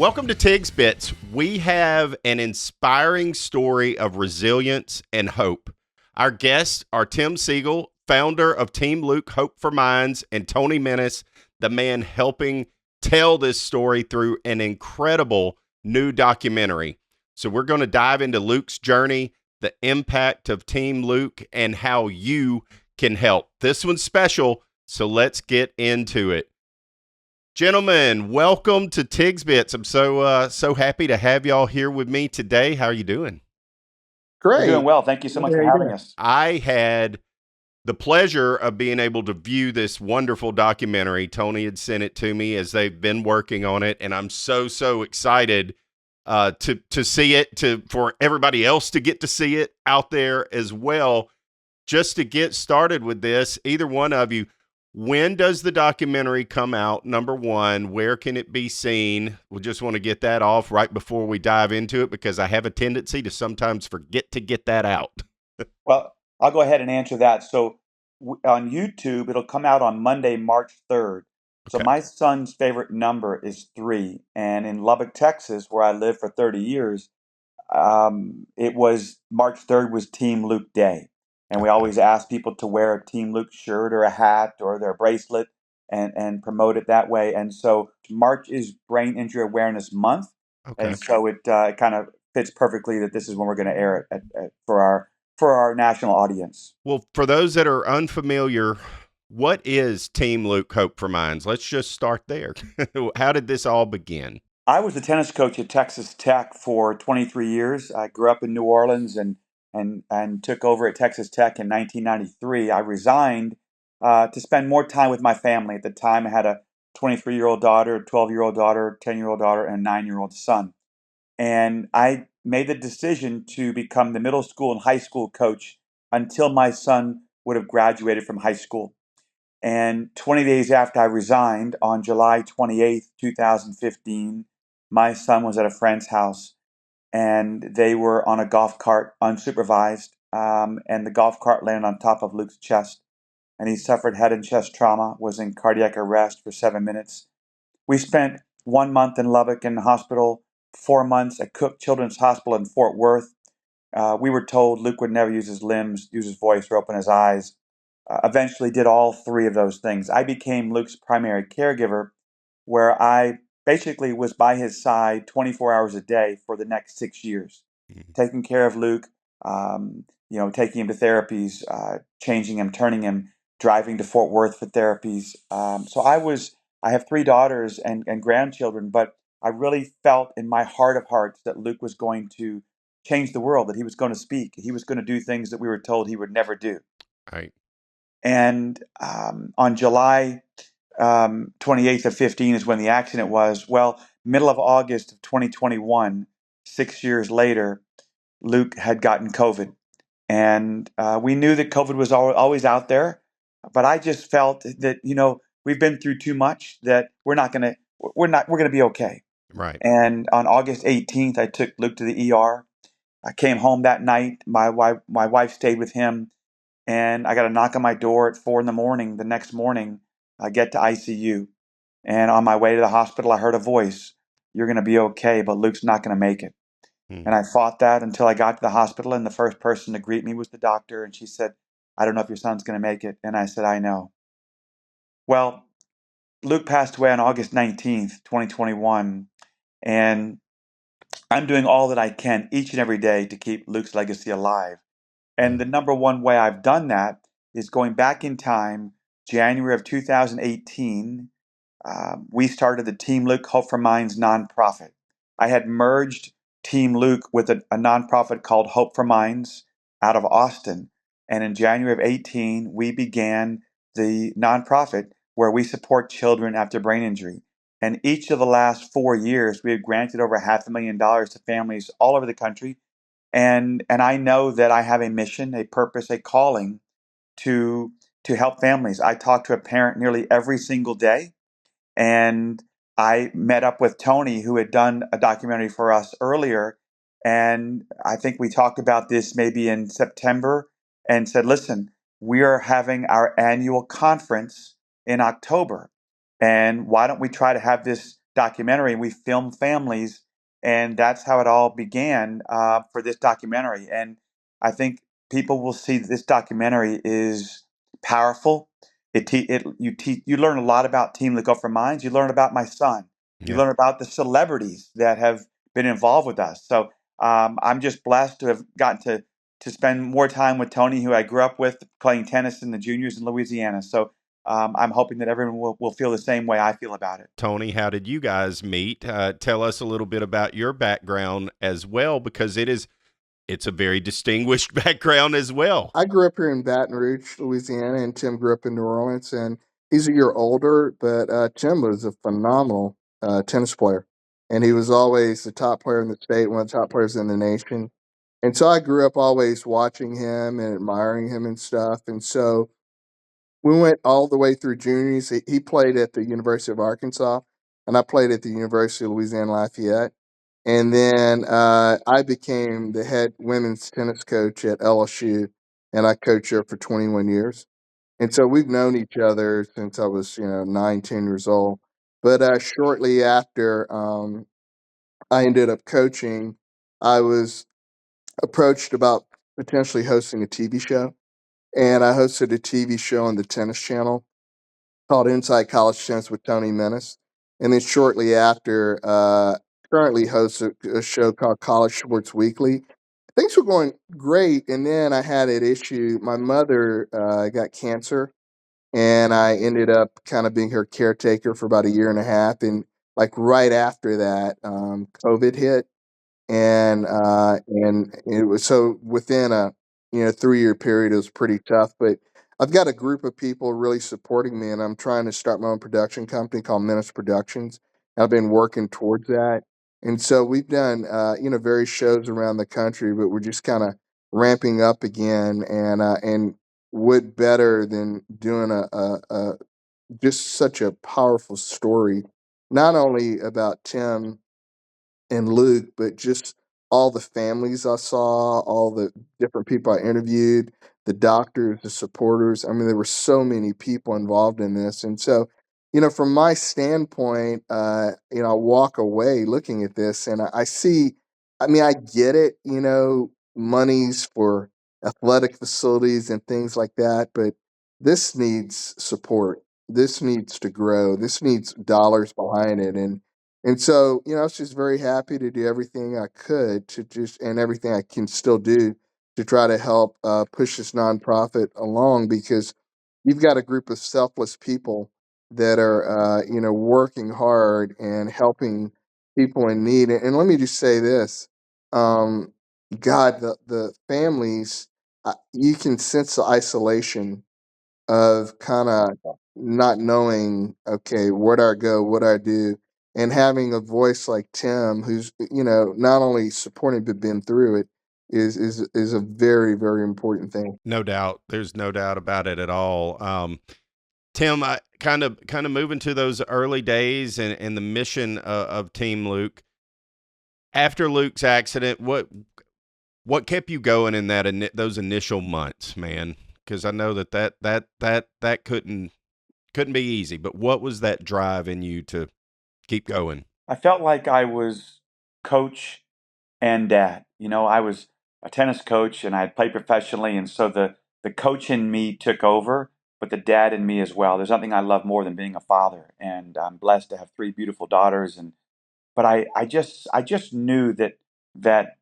Welcome to Tigs Bits. We have an inspiring story of resilience and hope. Our guests are Tim Siegel, founder of Team Luke Hope for Minds, and Tony Minnis, the man helping tell this story through an incredible new documentary. So we're going to dive into Luke's journey, the impact of Team Luke, and how you can help. This one's special, so let's get into it. Gentlemen, welcome to Tigs Bits. I'm so happy to have y'all here with me today. How are you doing? Great. We're doing well. Thank you so much for having us. I had the pleasure of being able to view this wonderful documentary. Tony had sent it to me as they've been working on it, and I'm so excited to see it, for everybody else to get to see it out there as well. Just to get started with this, either one of you, when does the documentary come out? Number one, where can it be seen? We just want to get that off right before we dive into it, because I have a tendency to sometimes forget to get that out. Well, I'll go ahead and answer that. So on YouTube, it'll come out on Monday, March 3rd. So Okay. my son's favorite number is 3. And in Lubbock, Texas, where I lived for 30 years, it was March 3rd was Team Luke Day. And we always ask people to wear a Team Luke shirt or a hat or their bracelet and promote it that way. And so March is Brain Injury Awareness Month. Okay. And so it kind of fits perfectly that this is when we're going to air it for our national audience. Well, for those that are unfamiliar, what is Team Luke Hope for Minds? Let's just start there. How did this all begin? I was the tennis coach at Texas Tech for 23 years. I grew up in New Orleans and took over at Texas Tech in 1993. I resigned to spend more time with my family. At the time, I had a 23-year-old daughter, a 12-year-old daughter, 10-year-old daughter, and a 9-year-old son. And I made the decision to become the middle school and high school coach until my son would have graduated from high school. And 20 days after I resigned, on July 28th, 2015, my son was at a friend's house and they were on a golf cart unsupervised. And the golf cart landed on top of Luke's chest. And he suffered head and chest trauma, was in cardiac arrest for 7 minutes. We spent 1 month in Lubbock in the hospital, 4 months at Cook Children's Hospital in Fort Worth. We were told Luke would never use his limbs, use his voice, or open his eyes. Eventually did all 3 of those things. I became Luke's primary caregiver, where I basically was by his side 24 hours a day for the next 6 years, taking care of Luke, taking him to therapies, changing him, turning him, driving to Fort Worth for therapies. I have 3 daughters and grandchildren, but I really felt in my heart of hearts that Luke was going to change the world, that he was going to speak, he was going to do things that we were told he would never do. Right. And on July 28th of 15 is when the accident was. Well, middle of August of 2021, 6 years later, Luke had gotten COVID. And we knew that COVID was always out there. But I just felt that, we've been through too much, that we're going to be okay. Right. And on August 18th, I took Luke to the ER. I came home that night. My wife stayed with him. And I got a knock on my door at 4 a.m. The next morning, I get to ICU. And on my way to the hospital, I heard a voice. You're going to be okay, but Luke's not going to make it. And I fought that until I got to the hospital. And the first person to greet me was the doctor. And she said, I don't know if your son's going to make it. And I said, I know. Well, Luke passed away on August 19th, 2021. And I'm doing all that I can each and every day to keep Luke's legacy alive. And the number one way I've done that is going back in time, January of 2018, we started the Team Luke Hope for Minds nonprofit. I had merged Team Luke with a nonprofit called Hope for Minds out of Austin. And in January of 18, we began the nonprofit where we support children after brain injury. And each of the last 4 years, we have granted over $500,000 to families all over the country. And I know that I have a mission, a purpose, a calling to help families. I talk to a parent nearly every single day. And I met up with Tony, who had done a documentary for us earlier. And I think we talked about this maybe in September and said, listen, we are having our annual conference in October. And why don't we try to have this documentary, and we filmed families, and that's how it all began for this documentary. And I think people will see that this documentary is powerful. You learn a lot about Team Look Up for Minds. You learn about my son. You Yeah. learn about the celebrities that have been involved with us. So I'm just blessed to have gotten to spend more time with Tony, who I grew up with playing tennis in the juniors in Louisiana. So I'm hoping that everyone will feel the same way I feel about it. Tony, how did you guys meet? Tell us a little bit about your background as well, because it's a very distinguished background as well. I grew up here in Baton Rouge, Louisiana, and Tim grew up in New Orleans. And he's a year older, but Tim was a phenomenal tennis player, and he was always the top player in the state, one of the top players in the nation. And so I grew up always watching him and admiring him and stuff. And so we went all the way through juniors. He played at the University of Arkansas, and I played at the University of Louisiana Lafayette. And then I became the head women's tennis coach at LSU, and I coached there for 21 years. And so we've known each other since I was, 9, 10 years old. But shortly after I ended up coaching, I was approached about potentially hosting a TV show. And I hosted a TV show on the Tennis Channel called Inside College Tennis with Tony Minnis. And then shortly after, currently hosts a show called College Sports Weekly. Things were going great. And then I had an issue. My mother got cancer, and I ended up kind of being her caretaker for about a year and a half. And like right after that, COVID hit, and it was so within a 3-year period, it was pretty tough. But I've got a group of people really supporting me, and I'm trying to start my own production company called Menace Productions. I've been working towards that, and so we've done various shows around the country, but we're just kind of ramping up again. And what better than doing a just such a powerful story, not only about Tim and Luke, but just all the families I saw, all the different people I interviewed, the doctors, the supporters. I mean, there were so many people involved in this. And so, from my standpoint, I walk away looking at this and I see, I mean, I get it, monies for athletic facilities and things like that, but this needs support. This needs to grow. This needs dollars behind it. And so, I was just very happy to do everything I could to just, and everything I can still do to try to help push this nonprofit along, because you've got a group of selfless people that are, working hard and helping people in need. And let me just say this, um, God, the families, you can sense the isolation of kind of not knowing, okay, where do I go, what do I do, and having a voice like Tim, who's not only supporting but been through it, is a very very important thing. No doubt. There's no doubt about it at all. Tim, I kind of moving to those early days and the mission of Team Luke. After Luke's accident, what kept you going in those initial months, man? Because I know that couldn't be easy. But what was that drive in you to keep going? I felt like I was coach and dad. I was a tennis coach and I had played professionally, and so the coach in me took over, but the dad in me as well. There's nothing I love more than being a father, and I'm blessed to have three beautiful daughters. And but I just knew that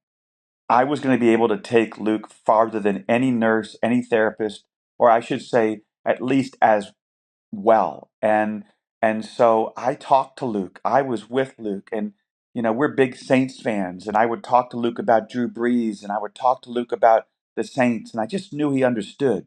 I was going to be able to take Luke farther than any nurse, any therapist, or I should say, at least as well. And so I talked to Luke. I was with Luke, and we're big Saints fans, and I would talk to Luke about Drew Brees, and I would talk to Luke about the Saints, and I just knew he understood.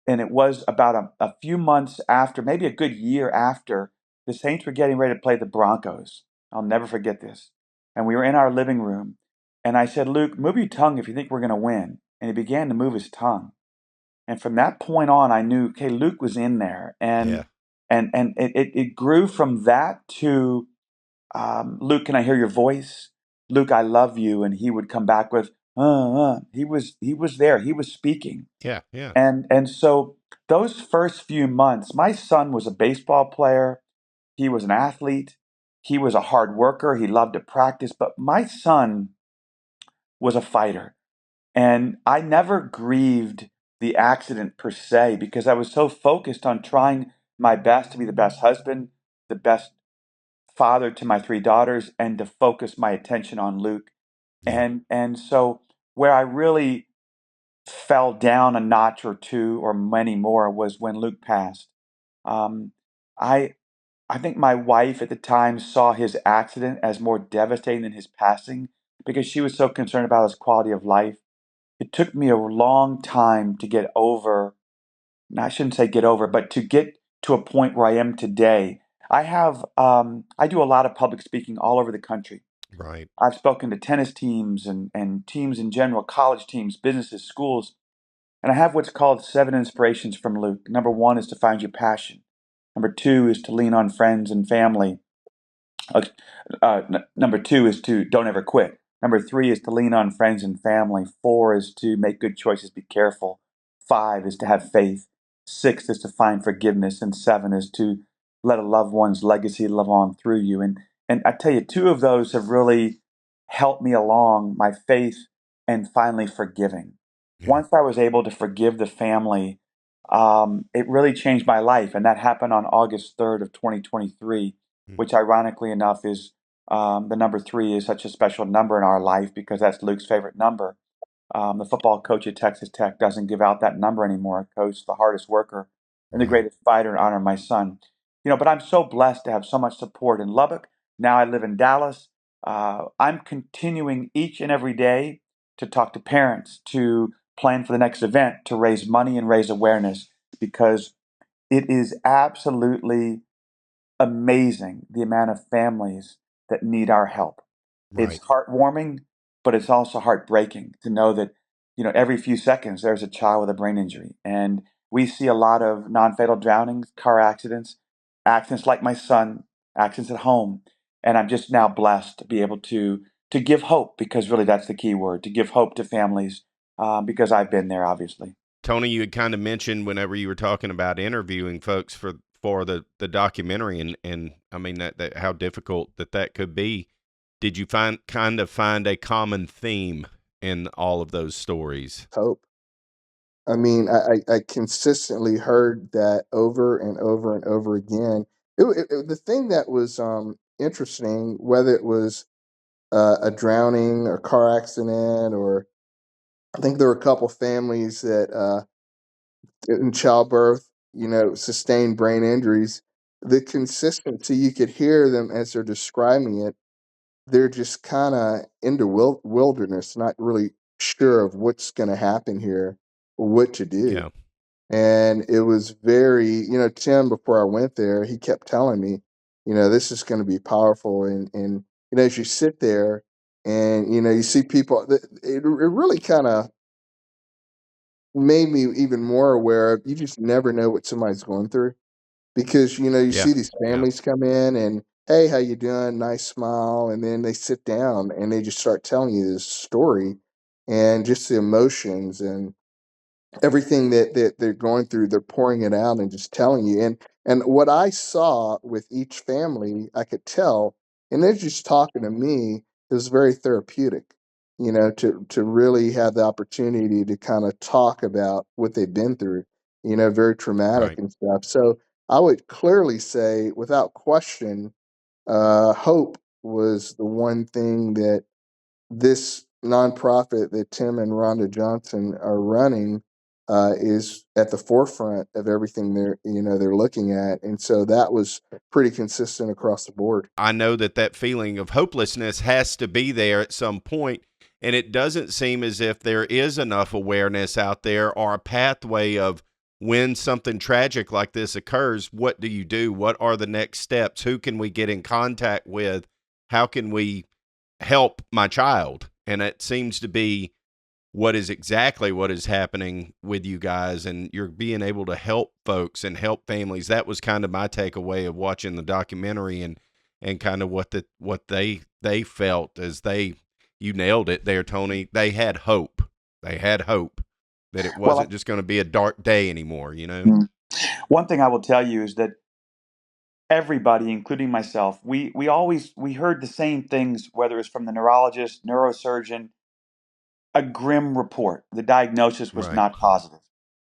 And it was about a few months after, maybe a good year after, the Saints were getting ready to play the Broncos. I'll never forget this. And we were in our living room, and I said, Luke, move your tongue if you think we're going to win. And he began to move his tongue. And from that point on, I knew, okay, Luke was in there, Yeah, and it grew from that to Luke, can I hear your voice? Luke, I love you, and he would come back with, He was there. He was speaking, yeah, yeah. and so those first few months, my son was a baseball player. He was an athlete. He was a hard worker. He loved to practice. But my son was a fighter. And I never grieved the accident per se because I was so focused on trying my best to be the best husband, the best father to my 3 daughters, and to focus my attention on Luke. Yeah. And so where I really fell down a notch or two or many more was when Luke passed. Um, I I think my wife at the time saw his accident as more devastating than his passing because she was so concerned about his quality of life. It took me a long time to get over, no, I shouldn't say get over, but to get to a point where I am today. I do a lot of public speaking all over the country. Right. I've spoken to tennis teams and teams in general, college teams, businesses, schools, and I have what's called 7 inspirations from Luke. Number one is to find your passion. Number two is to lean on friends and family. Uh, Number two is to don't ever quit. Number three is to lean on friends and family. Four is to make good choices, be careful. Five is to have faith. Six is to find forgiveness. And seven is to let a loved one's legacy live on through you. And I tell you, two of those have really helped me along my faith and finally forgiving. Yeah. Once I was able to forgive the family, it really changed my life. And that happened on August 3rd of 2023, Mm. which ironically enough is the number three is such a special number in our life because that's Luke's favorite number. The football coach at Texas Tech doesn't give out that number anymore. Coach, the hardest worker and the Right. greatest fighter in honor of my son. But I'm so blessed to have so much support in Lubbock. Now I live in Dallas. I'm continuing each and every day to talk to parents, to plan for the next event, to raise money and raise awareness because it is absolutely amazing the amount of families that need our help. It's Right. heartwarming, but it's also heartbreaking to know that, every few seconds there's a child with a brain injury. And we see a lot of non-fatal drownings, car accidents, accidents like my son, accidents at home. And I'm just now blessed to be able to give hope because really that's the key word, to give hope to families because I've been there, obviously. Tony, you had kind of mentioned whenever you were talking about interviewing folks for the documentary, and I mean that how difficult that could be. Did you find a common theme in all of those stories? Hope. I mean, I consistently heard that over and over and over again. The thing that was interesting, whether it was a drowning or car accident, or I think there were a couple families that in childbirth, sustained brain injuries. The consistency, you could hear them as they're describing it. They're just kind of in the wilderness, not really sure of what's going to happen here or what to do. Yeah. And it was very, Tim, before I went there, he kept telling me, this is going to be powerful. And, as you sit there and, you see people, it really kind of made me even more aware of you just never know what somebody's going through because, you Yeah. see these Yeah. families come in and, hey, how you doing? Nice smile. And then they sit down and they just start telling you this story and just the emotions and everything that they're going through, they're pouring it out and just telling you. And what I saw with each family, I could tell, and they're just talking to me, it was very therapeutic, to really have the opportunity to kind of talk about what they've been through, very traumatic Right. and stuff. So I would clearly say, without question, hope was the one thing that this nonprofit that Tim and Rhonda Johnson are running is at the forefront of everything they're looking at, and so that was pretty consistent across the board. I know that feeling of hopelessness has to be there at some point, and it doesn't seem as if there is enough awareness out there or a pathway of when something tragic like this occurs, what do you do? What are the next steps? Who can we get in contact with? How can we help my child? And it seems to be what is happening with you guys, and you're being able to help folks and help families. That was kind of my takeaway of watching the documentary, and kind of what they felt as you nailed it there, Tony. They had hope. They had hope that it wasn't Well, just going to be a dark day anymore. one thing I will tell you is that everybody, including myself, we heard the same things, whether it's from the neurologist, neurosurgeon, a grim report. The diagnosis was Right. not positive.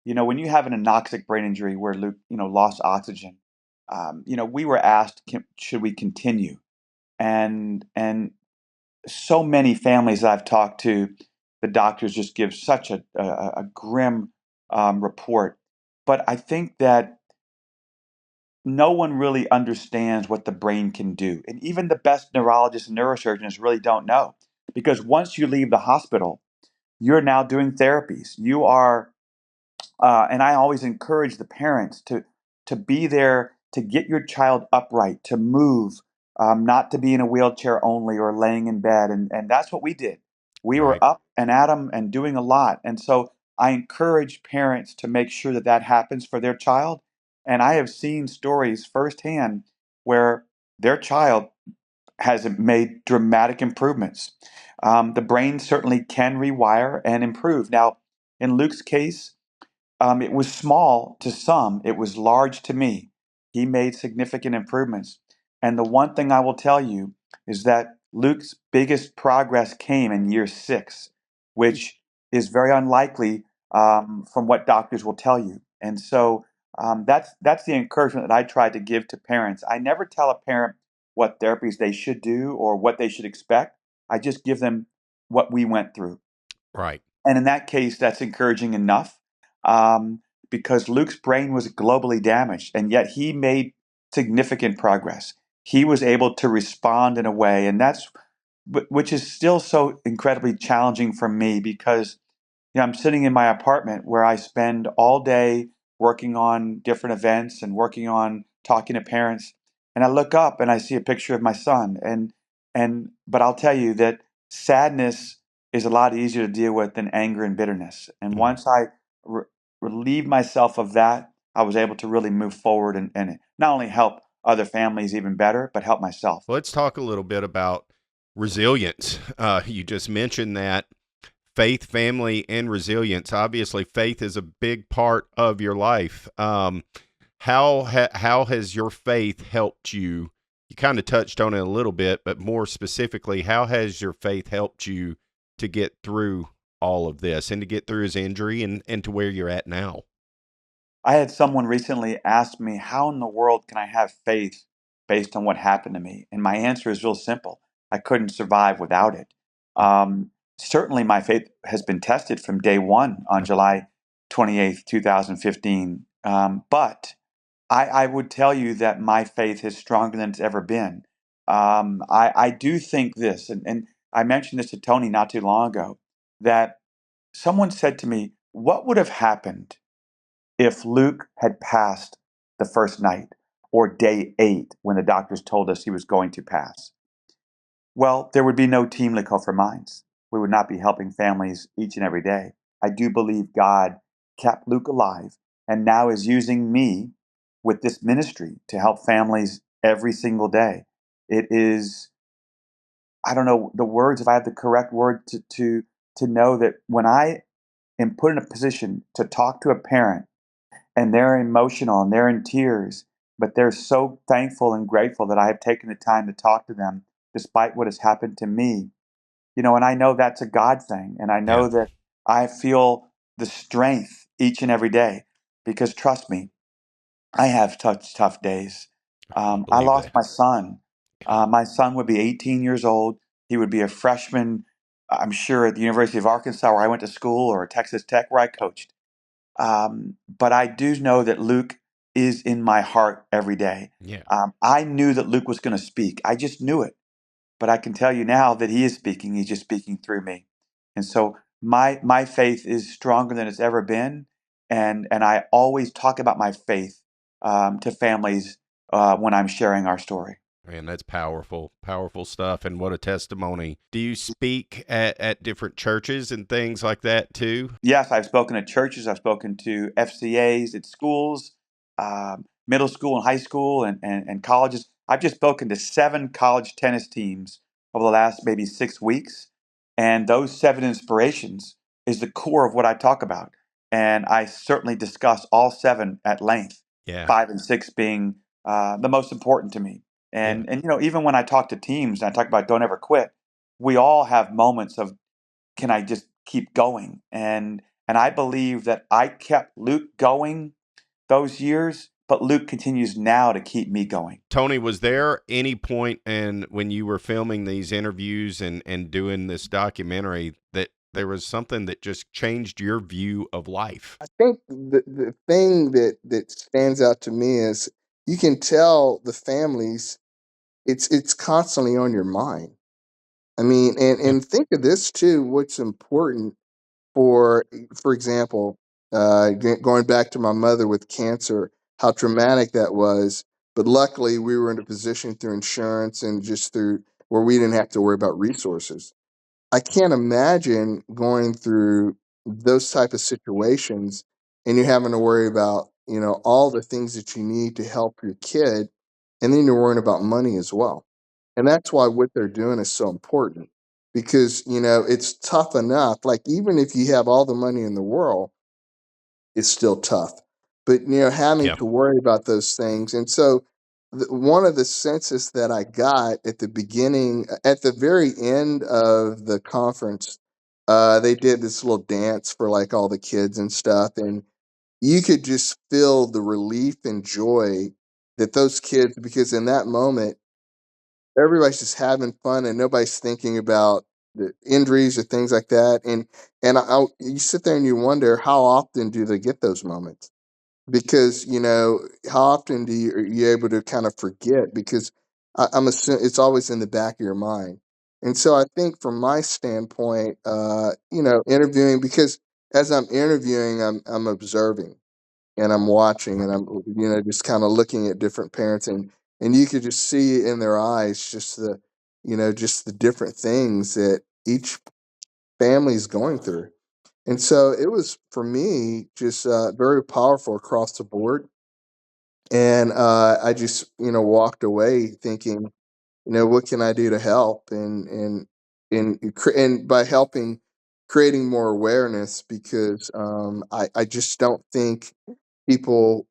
When you have an anoxic brain injury where Luke, lost oxygen, we were asked, should we continue? And so many families that I've talked to, the doctors just give such a grim report. But I think that no one really understands what the brain can do. And even the best neurologists and neurosurgeons really don't know. Because once you leave the hospital, you're now doing therapies. You are and I always encourage the parents to be there to get your child upright, to move, not to be in a wheelchair only or laying in bed. And that's what we did. We were Right. up and at 'em and doing a lot. And so I encourage parents to make sure that that happens for their child. And I have seen stories firsthand where their child has made dramatic improvements. The brain certainly can rewire and improve. Now, in Luke's case, it was small to some, it was large to me. He made significant improvements. And the one thing I will tell you is that Luke's biggest progress came in year 6, which is very unlikely from what doctors will tell you. And so that's the encouragement that I try to give to parents. I never tell a parent what therapies they should do or what they should expect. I just give them what we went through. Right. And in that case, that's encouraging enough um, because Luke's brain was globally damaged, and yet he made significant progress. He was able to respond in a way, and that's which is still so incredibly challenging for me because I'm sitting in my apartment where I spend all day working on different events and working on talking to parents. And I look up and I see a picture of my son. But I'll tell you that sadness is a lot easier to deal with than anger and bitterness. And Mm. once I relieved myself of that, I was able to really move forward and not only help other families even better, but help myself. Let's talk a little bit about resilience. You just mentioned that faith, family, and resilience. Obviously, faith is a big part of your life. How has your faith helped you? You kind of touched on it a little bit, but more specifically, how has your faith helped you to get through all of this and to get through his injury and to where you're at now? I had someone recently ask me, how in the world can I have faith based on what happened to me? And my answer is real simple. I couldn't survive without it. Certainly, my faith has been tested from day one on July 28th, 2015. But I would tell you that my faith is stronger than it's ever been. I do think this, and I mentioned this to Tony not too long ago, that someone said to me, what would have happened if Luke had passed the first night or day 8 when the doctors told us he was going to pass? Well, there would be no Team Lico for Minds. We would not be helping families each and every day. I do believe God kept Luke alive and now is using me with this ministry to help families every single day. It is, I don't know the words, if I have the correct word to know that when I am put in a position to talk to a parent and they're emotional and they're in tears, but they're so thankful and grateful that I have taken the time to talk to them despite what has happened to me. And I know that's a God thing. And I Yeah, know that I feel the strength each and every day because trust me, I have tough days. I I believe lost that. my son. Yeah. My son would be 18 years old. He would be a freshman, I'm sure, at the University of Arkansas, where I went to school, or Texas Tech, where I coached. But I do know that Luke is in my heart every day. Yeah. I knew that Luke was going to speak. I just knew it. But I can tell you now that he is speaking. He's just speaking through me. And so my faith is stronger than it's ever been. And I always talk about my faith to families when I'm sharing our story. Man, that's powerful, powerful stuff. And what a testimony. Do you speak at different churches and things like that too? Yes, I've spoken at churches. I've spoken to FCAs at schools, middle school and high school, and colleges. I've just spoken to 7 college tennis teams over the last maybe 6 weeks. And those 7 inspirations is the core of what I talk about. And I certainly discuss all 7 at length, Yeah. 5 and 6 being the most important to me. Yeah. And even when I talk to teams and I talk about don't ever quit, we all have moments of, can I just keep going? And I believe that I kept Luke going those years, but Luke continues now to keep me going. Tony, was there any point in when you were filming these interviews and doing this documentary that there was something that just changed your view of life? I think the thing that stands out to me is you can tell the families it's constantly on your mind. I mean, Yeah. and think of this too. What's important for example, going back to my mother with cancer, how traumatic that was. But luckily, we were in a position through insurance and just through where we didn't have to worry about resources. I can't imagine going through those type of situations and you having to worry about, all the things that you need to help your kid, and then you're worrying about money as well. And that's why what they're doing is so important because, it's tough enough. Like even if you have all the money in the world, it's still tough. But having Yeah. to worry about those things, and so one of the census that I got at the beginning, at the very end of the conference, they did this little dance for like all the kids and stuff, and you could just feel the relief and joy that those kids, because in that moment everybody's just having fun and nobody's thinking about the injuries or things like that, and you sit there and you wonder how often do they get those moments because how often are you able to kind of forget because I'm assuming it's always in the back of your mind. And so I think from my standpoint, interviewing, because as I'm interviewing, I'm observing and I'm watching and I'm just kind of looking at different parents, and you could just see in their eyes just the different things that each family is going through. And so it was for me just very powerful across the board. And I just walked away thinking, what can I do to help, and by helping creating more awareness, because I just don't think people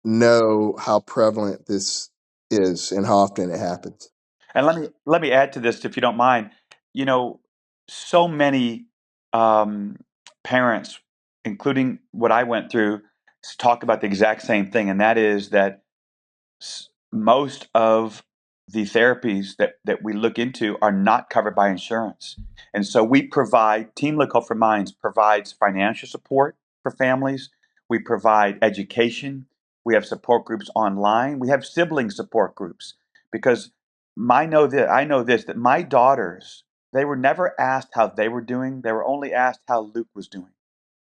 know how prevalent this is and how often it happens. And let me add to this, if you don't mind. You know, so many um, parents, including what I went through, talk about the exact same thing, and that is that most of the therapies that we look into are not covered by insurance. And so we provide, Team Look Hope for Minds provides financial support for families. We provide education. We have support groups online. We have sibling support groups because I know this, that my daughters, they were never asked how they were doing. They were only asked how Luke was doing.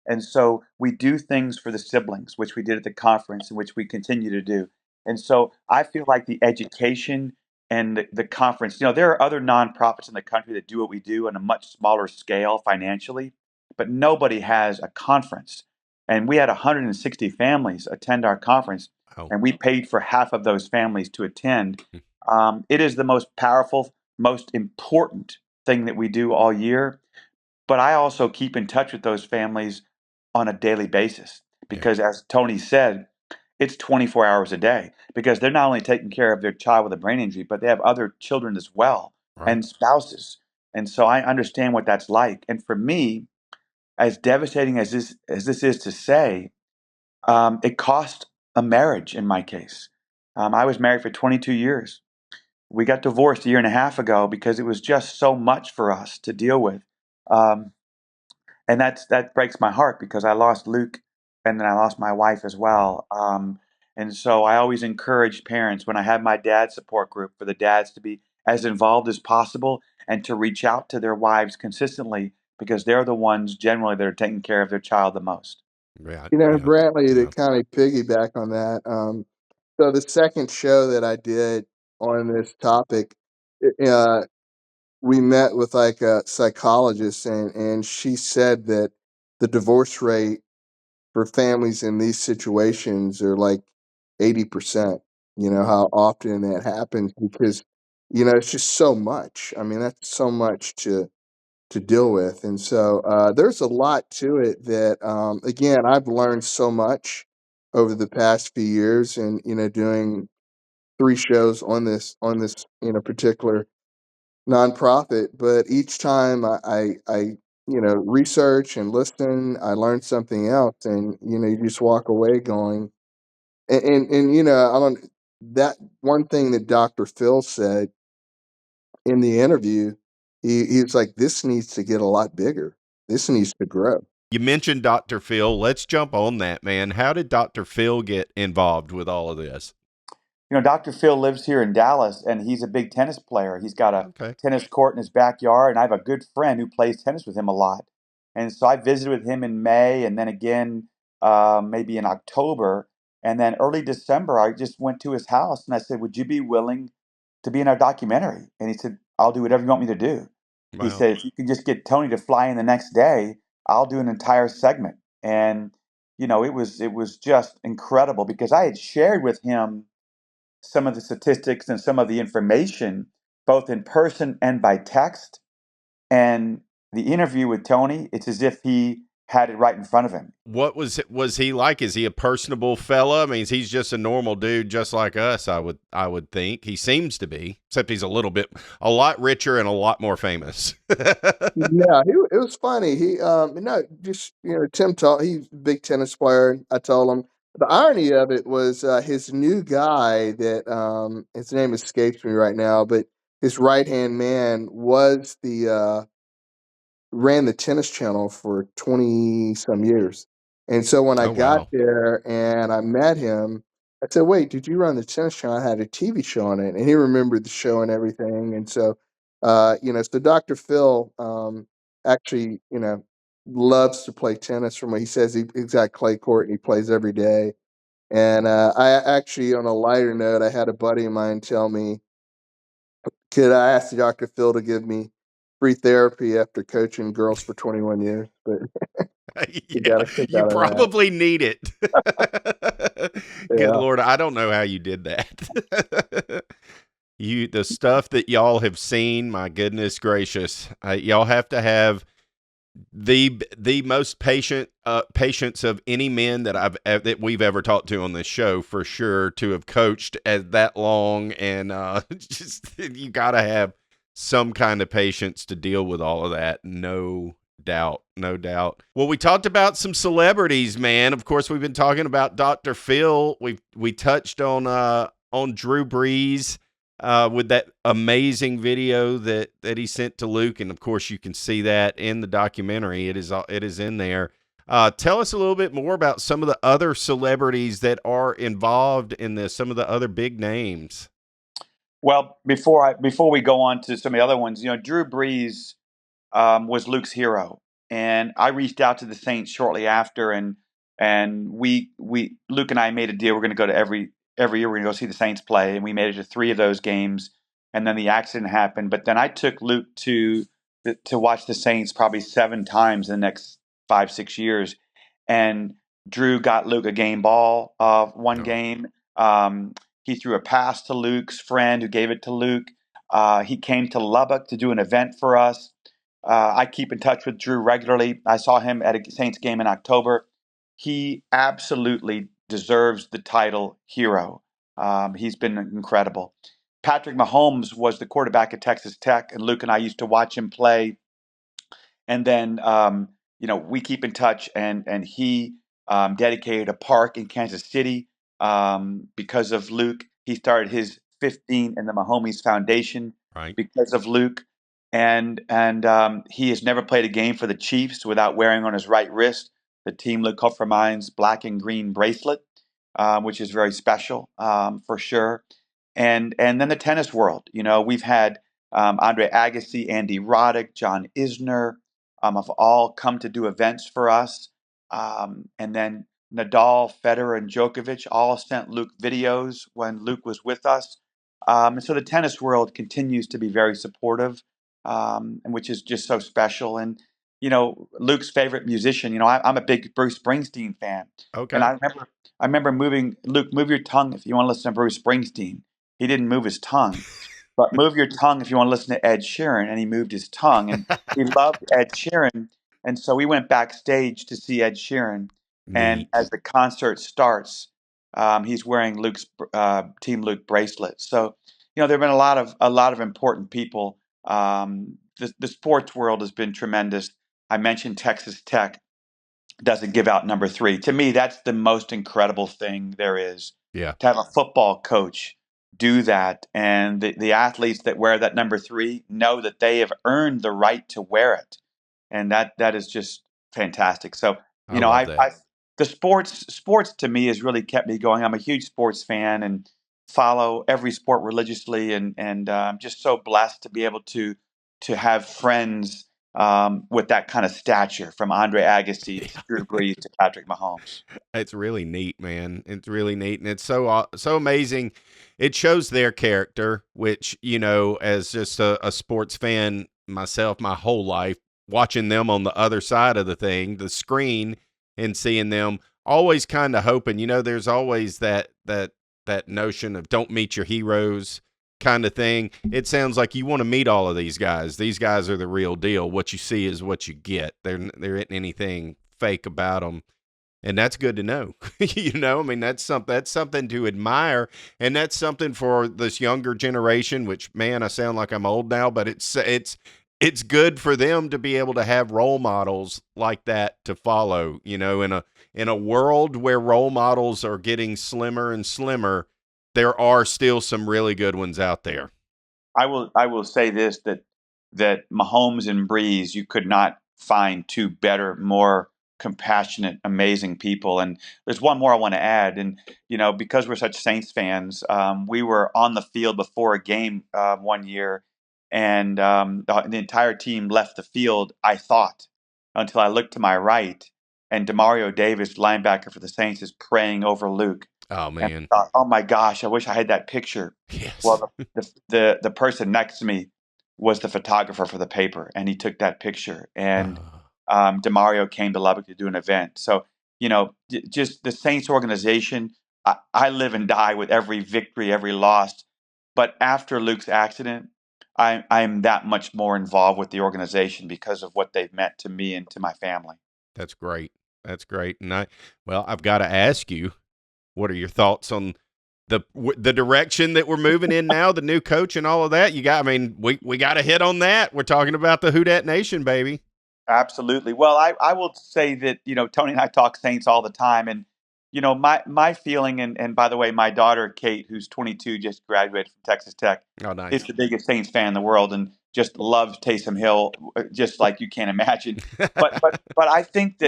And so we do things for the siblings, which we did at the conference and which we continue to do. And so I feel like the education and the conference, there are other nonprofits in the country that do what we do on a much smaller scale financially, but nobody has a conference. And we had 160 families attend our conference, Oh. and we paid for half of those families to attend. It is the most powerful, most important thing that we do all year. But I also keep in touch with those families on a daily basis Yeah. because, as Tony said, it's 24 hours a day because they're not only taking care of their child with a brain injury, but they have other children as well Right. and spouses. And so I understand what that's like. And for me, as devastating as this is to say, it cost a marriage in my case. I was married for 22 years. We got divorced a year and a half ago because it was just so much for us to deal with. Um, and that breaks my heart because I lost Luke, and then I lost my wife as well. And so I always encourage parents when I have my dad support group for the dads to be as involved as possible and to reach out to their wives consistently because they're the ones generally that are taking care of their child the most. Yeah. Yeah. Brantley, to Yeah. kind of piggyback on that, so the second show that I did on this topic, uh, we met with like a psychologist, and she said that the divorce rate for families in these situations are like 80%. How often that happens because it's just so much. I mean, that's so much to deal with. And so there's a lot to it that, again, I've learned so much over the past few years and, doing 3 shows on this particular nonprofit, but each time I research and listen, I learn something else, and you just walk away going, I don't that one thing that Dr. Phil said in the interview, he's like, this needs to get a lot bigger. This needs to grow. You mentioned Dr. Phil. Let's jump on that, man. How did Dr. Phil get involved with all of this? Dr. Phil lives here in Dallas, and he's a big tennis player. He's got a Okay. tennis court in his backyard, and I have a good friend who plays tennis with him a lot. And so I visited with him in May, and then again maybe in October, and then early December I just went to his house and I said, "Would you be willing to be in our documentary?" And he said, "I'll do whatever you want me to do." He Wow. said, "If you can just get Tony to fly in the next day, I'll do an entire segment." And it was just incredible because I had shared with him some of the statistics and some of the information, both in person and by text. And the interview with Tony, it's as if he had it right in front of him. What was he like? Is he a personable fella? I mean, he's just a normal dude, just like us. I would think he seems to be, except he's a lot richer and a lot more famous. Yeah, it was funny. He, just Tim taught. He's a big tennis player. I told him the irony of it was his new guy that his name escapes me right now, but his right hand man was the ran the tennis channel for 20 some years. And so when I Oh, got wow. there and I met him, I said, "Wait, did you run the tennis channel?" I had a TV show on it. And he remembered the show and everything. And so, so Dr. Phil actually, loves to play tennis from what he says he's got clay court and he plays every day. And I actually, on a lighter note, I had a buddy of mine tell me, could I ask Dr. Phil to give me free therapy after coaching girls for 21 years? But you Yeah, got a kick you out of that. probably need it. Good Yeah. Lord, I don't know how you did that. The stuff that y'all have seen, my goodness gracious, y'all have to have the most patience of any men that we've ever talked to on this show, for sure, to have coached as that long, and just you got to have some kind of patience to deal with all of that. No doubt, no doubt. Well, we talked about some celebrities, man. Of course, we've been talking about Dr. Phil. We touched on Drew Brees with that amazing video that he sent to Luke, and of course you can see that in the documentary. It is in there. Tell us a little bit more about some of the other celebrities that are involved in this. Some of the other big names. Well, before we go on to some of the other ones, Drew Brees was Luke's hero, and I reached out to the Saints shortly after, and we Luke and I made a deal. We're going to go to every year. We're going to go see the Saints play, and we made it to 3 of those games. And then the accident happened. But then I took Luke to watch the Saints probably 7 times in the next 5-6 years. And Drew got Luke a game ball one Oh, game. He threw a pass to Luke's friend who gave it to Luke. He came to Lubbock to do an event for us. I keep in touch with Drew regularly. I saw him at a Saints game in October. He absolutely deserves the title hero. He's been incredible. Patrick Mahomes was the quarterback at Texas Tech, and Luke and I used to watch him play. And then, we keep in touch, and he dedicated a park in Kansas City because of Luke. He started his 15 in the Mahomes Foundation right. because of Luke, and he has never played a game for the Chiefs without wearing on his right wrist the Team Luke Hope for Mine's black and green bracelet, which is very special for sure. And then the tennis world. We've had Andre Agassi, Andy Roddick, John Isner have all come to do events for us. And then Nadal, Federer, and Djokovic all sent Luke videos when Luke was with us. And so the tennis world continues to be very supportive, and which is just so special. And Luke's favorite musician. I'm a big Bruce Springsteen fan, and Okay. I remember moving Luke, move your tongue if you want to listen to Bruce Springsteen. He didn't move his tongue, but move your tongue if you want to listen to Ed Sheeran, and he moved his tongue, and he loved Ed Sheeran, and so we went backstage to see Ed Sheeran, and Neat. as the concert starts, He's wearing Luke's Team Luke bracelet. So, there have been a lot of important people. The sports world has been tremendous. I mentioned Texas Tech doesn't give out number 3. To me, that's the most incredible thing there is. Yeah. To have a football coach do that, and the athletes that wear that number 3 know that they have earned the right to wear it, and that is just fantastic. So, I love that. the sports to me has really kept me going. I'm a huge sports fan and follow every sport religiously, and I'm just so blessed to be able to have friends with that kind of stature, from Andre Agassi to Drew Brees to Patrick Mahomes. It's really neat, man. It's really neat, and it's so amazing. It shows their character, which, as just a sports fan myself, my whole life, watching them on the other side of the screen, and seeing them, always kind of hoping. There's always that notion of don't meet your heroes kind of thing. It sounds like you want to meet all of these guys. These guys are the real deal. What you see is what you get. There isn't anything fake about them. And that's good to know. I mean, that's something to admire. And that's something for this younger generation, which, man, I sound like I'm old now, but it's good for them to be able to have role models like that to follow, in a world where role models are getting slimmer and slimmer. There are still some really good ones out there. I will say this, that Mahomes and Brees, you could not find two better, more compassionate, amazing people. And there's one more I want to add. And because we're such Saints fans, we were on the field before a game one year, and the entire team left the field, I thought, until I looked to my right, and Demario Davis, linebacker for the Saints, is praying over Luke. Oh, And man. I thought, oh my gosh, I wish I had that picture. Yes. Well, the person next to me was the photographer for the paper, and he took that picture. And Demario came to Lubbock to do an event. So, just the Saints organization, I live and die with every victory, every loss. But after Luke's accident, I'm that much more involved with the organization because of what they've meant to me and to my family. That's great. That's great. And I've got to ask you, what are your thoughts on the direction that we're moving in now, the new coach and all of that? We got to hit on that. We're talking about the Who Dat Nation, baby. Absolutely. Well, I will say that, Tony and I talk Saints all the time. And, my feeling, and by the way, my daughter, Kate, who's 22, just graduated from Texas Tech, Oh, nice. is the biggest Saints fan in the world and just loves Taysom Hill, just like you can't imagine. But I think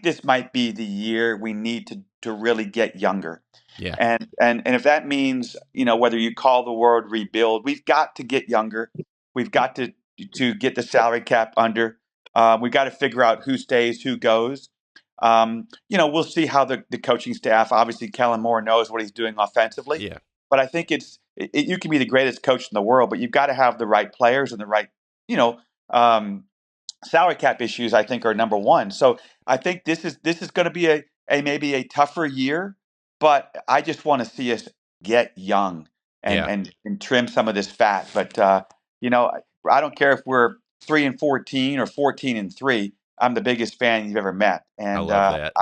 this might be the year we need to really get younger. Yeah. And if that means, whether you call the word rebuild, we've got to get younger. We've got to get the salary cap under. We've got to figure out who stays, who goes. We'll see how the coaching staff, obviously Kellen Moore knows what he's doing offensively. Yeah. But I think you can be the greatest coach in the world, but you've got to have the right players and the right, salary cap issues, I think, are number one. So I think this is going to be a maybe a tougher year, but I just want to see us get young and trim some of this fat. But I don't care if we're 3-14 or 14-3. I'm the biggest fan you've ever met, and I love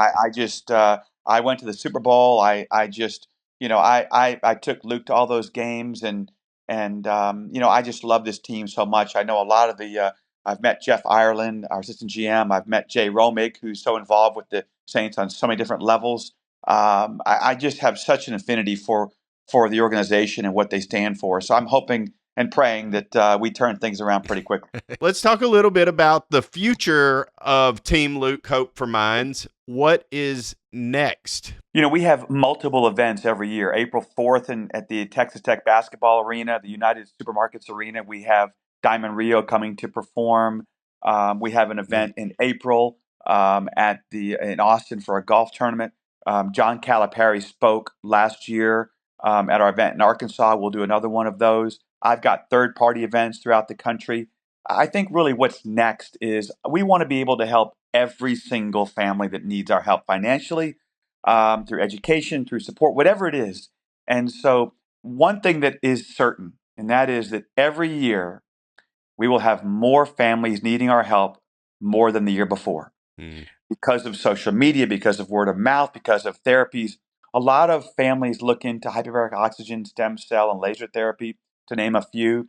that. I went to the Super Bowl. I just I took Luke to all those games, and I just love this team so much. I know a lot of the. I've met Jeff Ireland, our assistant GM. I've met Jay Romig, who's so involved with the Saints on so many different levels. I just have such an affinity for the organization and what they stand for. So I'm hoping and praying that we turn things around pretty quickly. Let's talk a little bit about the future of Team Luke Hope for Minds. What is next? We have multiple events every year. April 4th at the Texas Tech Basketball Arena, the United Supermarkets Arena, we have Diamond Rio coming to perform. We have an event in April in Austin for a golf tournament. John Calipari spoke last year at our event in Arkansas. We'll do another one of those. I've got third-party events throughout the country. I think really what's next is we want to be able to help every single family that needs our help financially, through education, through support, whatever it is. And so one thing that is certain, and that is that every year we will have more families needing our help more than the year before, because of social media, because of word of mouth, because of therapies, a lot of families look into hyperbaric oxygen, stem cell, and laser therapy, to name a few.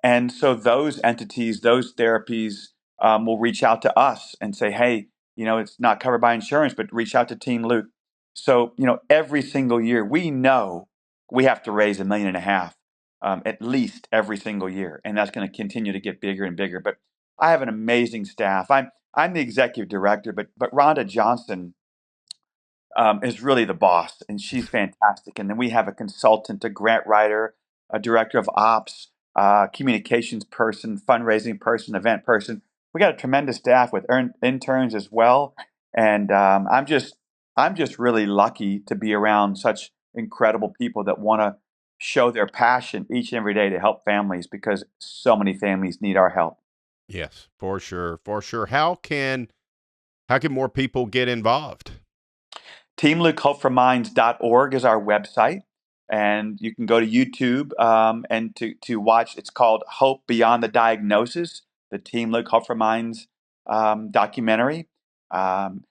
And so those entities, those therapies will reach out to us and say, hey, it's not covered by insurance, but reach out to Team Luke. So, every single year, we know we have to raise $1.5 million at least every single year. And that's going to continue to get bigger and bigger. But I have an amazing staff. I'm the executive director, but Rhonda Johnson is really the boss, and she's fantastic. And then we have a consultant, a grant writer, a director of ops, communications person, fundraising person, event person. We got a tremendous staff with interns as well, and I'm just really lucky to be around such incredible people that want to show their passion each and every day to help families, because so many families need our help. Yes, for sure, for sure. How can more people get involved? TeamLukeHopeForMinds.org is our website, and you can go to YouTube and to watch. It's called Hope Beyond the Diagnosis, the Team Luke Hope for Minds documentary.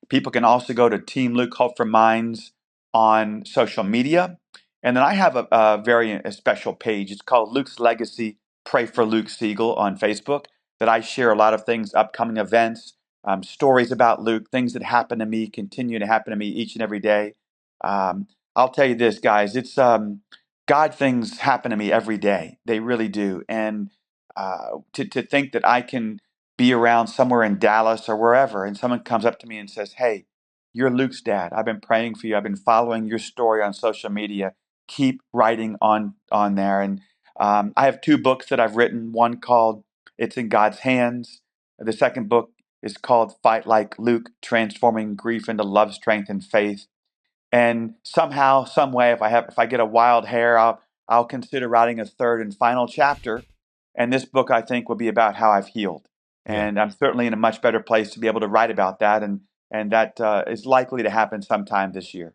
People can also go to Team Luke Hope for Minds on social media, and then I have a very special page. It's called Luke's Legacy. Pray for Luke Siegel on Facebook. That I share a lot of things, upcoming events, stories about Luke, things that happen to me, continue to happen to me each and every day. I'll tell you this, guys, it's God things happen to me every day. They really do. And to think that I can be around somewhere in Dallas or wherever, and someone comes up to me and says, hey, you're Luke's dad. I've been praying for you. I've been following your story on social media. Keep writing on there. And I have 2 books that I've written, one called It's in God's Hands. The second book is called Fight Like Luke, Transforming Grief into Love, Strength, and Faith. And somehow, some way, if I get a wild hair, I'll consider writing a third and final chapter. And this book, I think, will be about how I've healed. Yeah. And I'm certainly in a much better place to be able to write about that. And that is likely to happen sometime this year.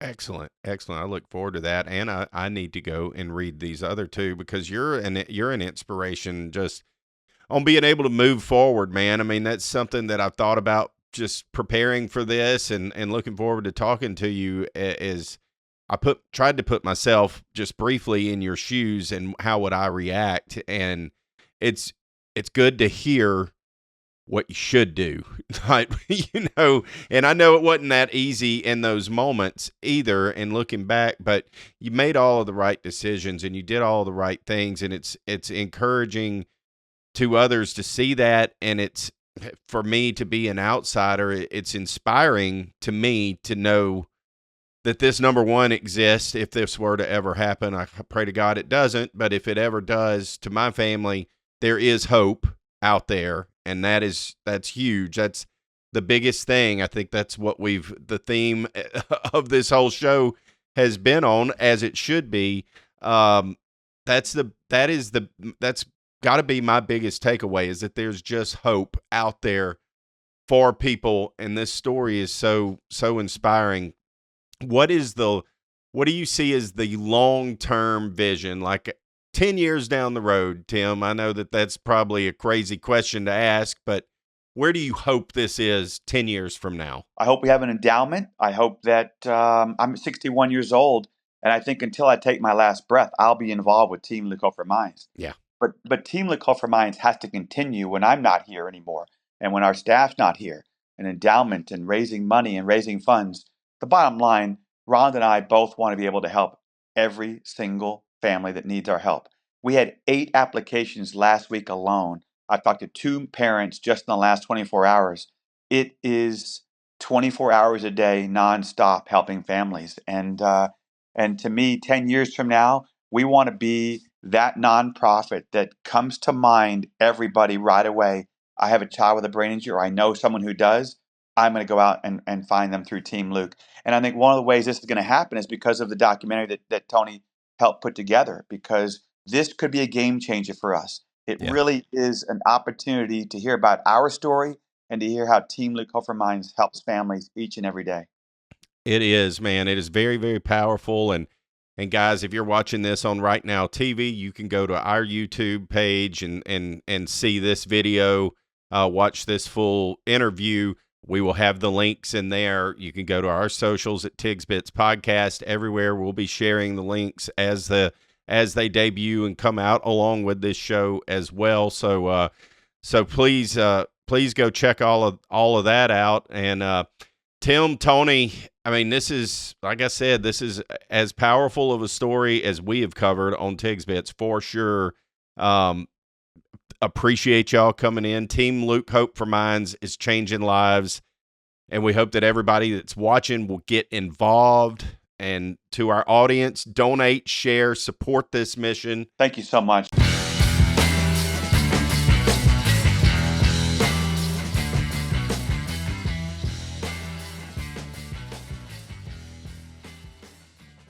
Excellent, excellent. I look forward to that, and I need to go and read these other 2 because you're an inspiration just on being able to move forward, man. I mean, that's something that I've thought about just preparing for this and looking forward to talking to you. Is I tried to put myself just briefly in your shoes and how would I react, and it's good to hear what you should do. Like, and I know it wasn't that easy in those moments either, and looking back, but you made all of the right decisions and you did all the right things, and it's encouraging to others to see that, and it's, for me to be an outsider, it's inspiring to me to know that this, number one, exists. If this were to ever happen, I pray to God it doesn't, but if it ever does to my family, there is hope out there. And that's huge. That's the biggest thing. I think that's what the theme of this whole show has been on, as it should be. That's got to be my biggest takeaway, is that there's just hope out there for people. And this story is so inspiring. What do you see as the long-term vision? Like 10 years down the road, Tim, I know that that's probably a crazy question to ask, but where do you hope this is 10 years from now? I hope we have an endowment. I hope that I'm 61 years old, and I think until I take my last breath, I'll be involved with Team Luke Hope for Minds. Yeah. But Team Luke Hope for Minds has to continue when I'm not here anymore, and when our staff's not here. An endowment and raising money and raising funds. The bottom line, Ron and I both want to be able to help every single family that needs our help. We had 8 applications last week alone. I've talked to 2 parents just in the last 24 hours. It is 24 hours a day, nonstop, helping families. And to me, 10 years from now, we want to be that nonprofit that comes to mind everybody right away. I have a child with a brain injury, or I know someone who does. I'm going to go out and find them through Team Luke. And I think one of the ways this is going to happen is because of the documentary that Tony helped put together, because this could be a game changer for us. It really is an opportunity to hear about our story and to hear how Team Luke Hope for Minds helps families each and every day. It is, man. It is very, very powerful. And guys, if you're watching this on Right Now TV, you can go to our YouTube page and see this video, watch this full interview. We will have the links in there. You can go to our socials at Tigs Bits Podcast. Everywhere we'll be sharing the links as they debut and come out along with this show as well. So please go check all of that out. And Tim, Tony, I mean, this is, like I said, this is as powerful of a story as we have covered on Tigs Bits for sure. Appreciate y'all coming in. Team Luke Hope for Minds is changing lives, and we hope that everybody that's watching will get involved. And to our audience, donate, share, support this mission. Thank you so much.